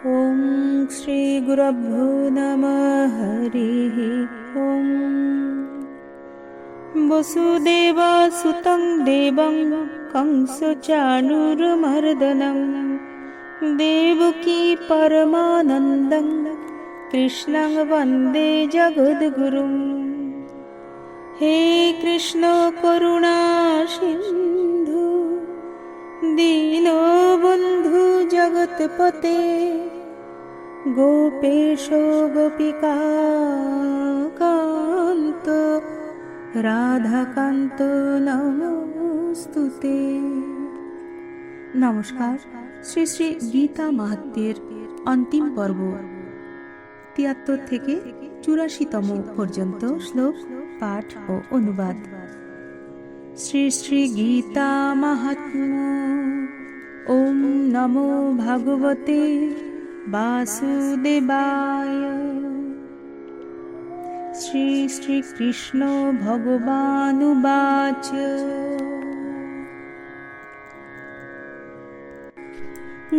ॐ श्री गुरुभ्यो नमः हरिः ॐ वसुदेवसुतं देवं कंसचाणूरमर्दनं देवकी परमानन्दं कृष्णं वन्दे जगद्गुरुं। हे कृष्ण करुणा सिन्धु दीनबन्धु जगत्पते गोपेश गोपिका कान्त রাধাকান্ত নমস্তুতে। নমস্কার। শ্রী শ্রী গীতা মাহাত্ম্যের অন্তিম পর্ব ৭৩ থেকে ৮৪তম পর্যন্ত শ্লোক পাঠ ও অনুবাদ। শ্রী শ্রী গীতা মাহাত্ম্য। ওম নমো ভগবতে বাসুদেবায়। শ্রী শ্রী কৃষ্ণ ভগবানুবাচ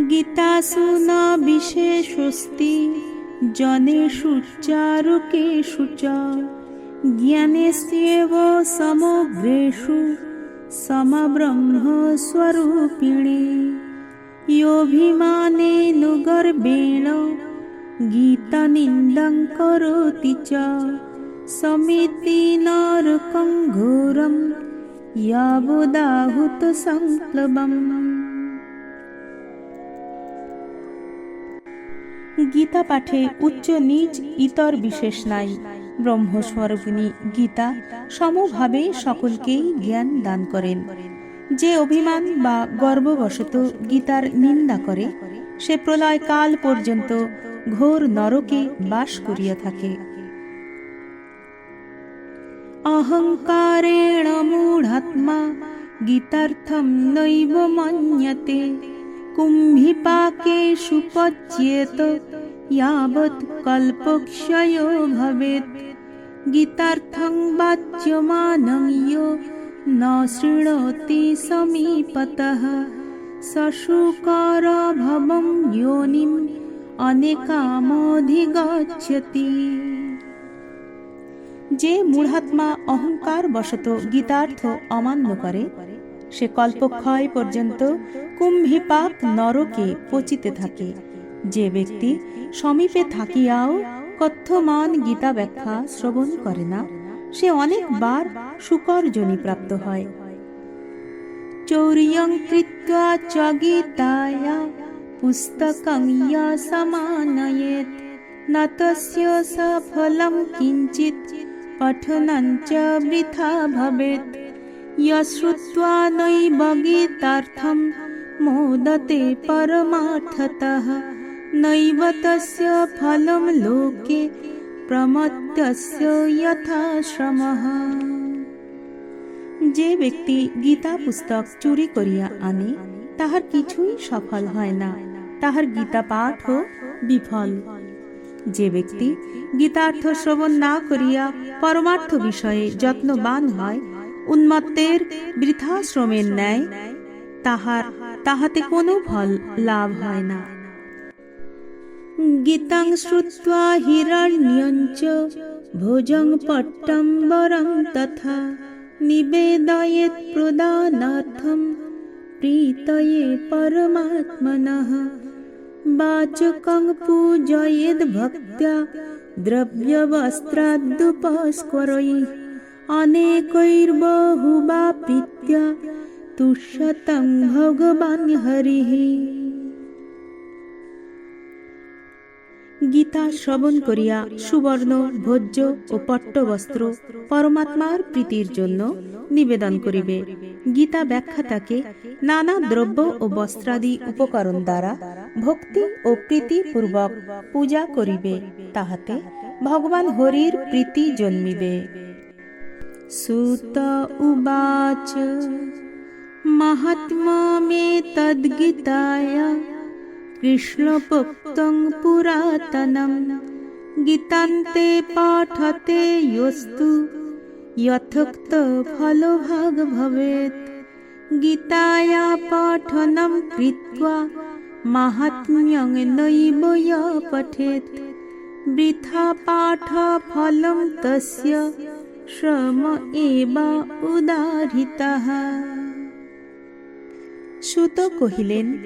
গীতাসু ন বিশেষোস্তি জনেষু চারুকেষু চ জ্ঞানেস্যেব সমগ্রেষু সমব্রহ্মস্বরূপিণী योऽभिमानेन गर्वेण गीतानिन्दं करोति च समेति नरकं घोरं यावदाहुतसंप्लवम्। গীতা পাঠে উচ্চ নীচ ইতর বিশেষ নাই। ব্রহ্মস্বরূপিণী গীতা সমভাবে সকলকেই জ্ঞান দান করেন। যে অভিমান বা গর্ববশত গীতার নিন্দা করে সে প্রলয় কাল পর্যন্ত ঘোর নরকে বাস করিয়া থাকে। অহংকারেণ মূঢ়াত্মা গীতার্থম নৈব মন্যতে কুম্ভীপাকেষু পচ্যেত यावत् কল্পক্ষয়ো ভবেৎ। গীতার্থং বাচ্যমানং यो न शृणोति समीपतः सशुकरभवं योनिम् अनेकामधिगच्छति। যে মূঢ়াত্মা অহংকার বশত গীতার্থ অমান্য করে সে কল্পক্ষয় পর্যন্ত কুম্ভীপাক নরকে পচিতে থাকে। যে ব্যক্তি সমীপে থাকিয়াও কথ্যমান গীতা ব্যাখ্যা শ্রবণ করে না সে অনেকবার শুকর যোনি প্রাপ্ত হয়। চৌর্যং কৃত্বা চ গীতায়া পুস্তকং য় সমানয়েৎ ন তস্য সফলং কিঞ্চিৎ পঠনং চ বৃথা ভবেৎ। য় শ্রুত্বা নৈব গীতার্থং মোদতে পরমার্থতঃ নৈব তস্য ফলং লোকে প্রমত্তস্য যথাশ্রমঃ। যে ব্যক্তি গীতা পুস্তক চুরি করিয়া আনে তাহার কিছুই সফল হয় না, তাহার গীতা পাঠও বিফল। যে ব্যক্তি গীতার্থ শ্রবণ না করিয়া পরমার্থ বিষয়ে যত্নবান হয় উন্মত্তের বৃথাশ্রমের ন্যায় তাহাতে কোনো ফল লাভ হয় না। গীতাং শ্রুত্বা হিরণ্যং চ ভোজং পট্টম্বরং তথা নিবেদয়েৎ প্রদানার্থং প্রীতয়ে পরমাত্মনঃ। বাচকং পূজয়েৎ ভক্ত্যা দ্রব্যবস্ত্রাদুপস্করৈঃ অনেকৈর্বহুবা প্রীত্য়া তুষ্যতং ভগবান হরিঃ। গীতা শ্রবণ করিয়া সুবর্ণ ভোজ্য ও পট্টবস্ত্র পরমাত্মার প্রীতির জন্য নিবেদন করিবে। গীতা ব্যাখ্যাতাকে নানা দ্রব্য ও বস্ত্রাদি উপকরণ দ্বারা ভক্তি ও প্রীতি পূর্বক পূজা করিবে, তাহাতে ভগবান হরির প্রীতি জন্মিবে। সুত উবাচ মাহাত্ম্যমেতদ্গীতায়া কৃষ্ণপোক্তং পুরাতনম গীতান্তে পাঠতে ইয়স্তু যথোক্ত ফলভাগ ভবেৎ। গীতায়া পঠনম কৃত্বা माहात्म्यं नैव य पठेत् वृथा पाठफलं तस्य श्रम एव उदाहृतः। সুত কহিলেন,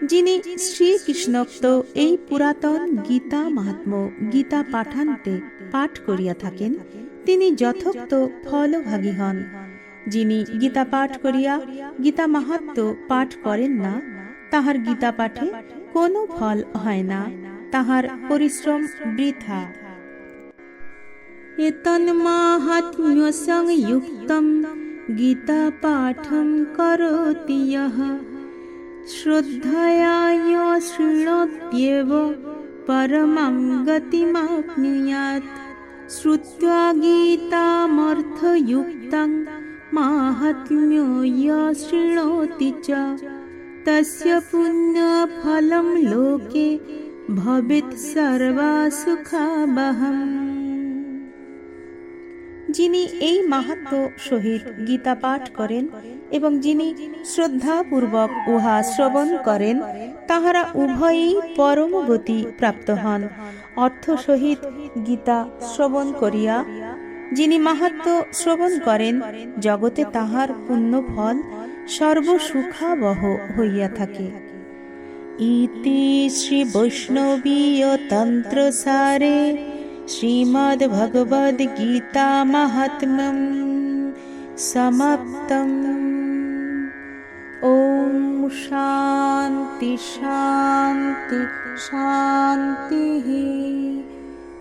যিনি শ্রীকৃষ্ণোক্ত এই পুরাতন গীতা মাহাত্ম্য গীতা পাঠান্তে পাঠ করিয়া থাকেন, তিনি যথোক্ত ফলভাগী হন। যিনি গীতা পাঠ করিয়া গীতা মাহাত্ম্য পাঠ করেন না, তাহার গীতা পাঠে কোনো ফল হয় না, তাহার পরিশ্রম বৃথা। এতন্মাহাত্ম্য সংযুক্তম গীতা পাঠম করোতি যঃ শ্রদ্ধয়া শৃণোত্যেব পরমাং গতিমাপ্নুয়াৎ। শ্রুত্বা গীতামর্থযুক্তং মাহাত্ম্যো য় শৃণোতি চ তস্য পুণ্যফলম লোকে ভবেৎ সর্বসুখাবহম। যিনি এই মাহাত্ম্য সহিত গীতা পাঠ করেন এবং যিনি শ্রদ্ধাপূর্বক উহা শ্রবণ করেন, তাহারা উভয়েই পরম গতি প্রাপ্ত হন। অর্থ সহিত গীতা শ্রবণ করিয়া যিনি মাহাত্ম্য শ্রবণ করেন, জগতে তাহার পুণ্য ফল সর্বসুখাবহ হইয়া থাকে। ইতি শ্রী বৈষ্ণবীয় তন্ত্রসারে শ্রীমদ্ ভগবদ গীতা মাহাত্ম্যম সমাপ্তম। ওম শান্তি শান্তি শান্তি।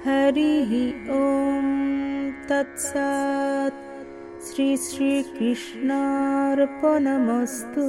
হরি ওম তৎসৎ। শ্রী শ্রী কৃষ্ণার্পণমস্তু।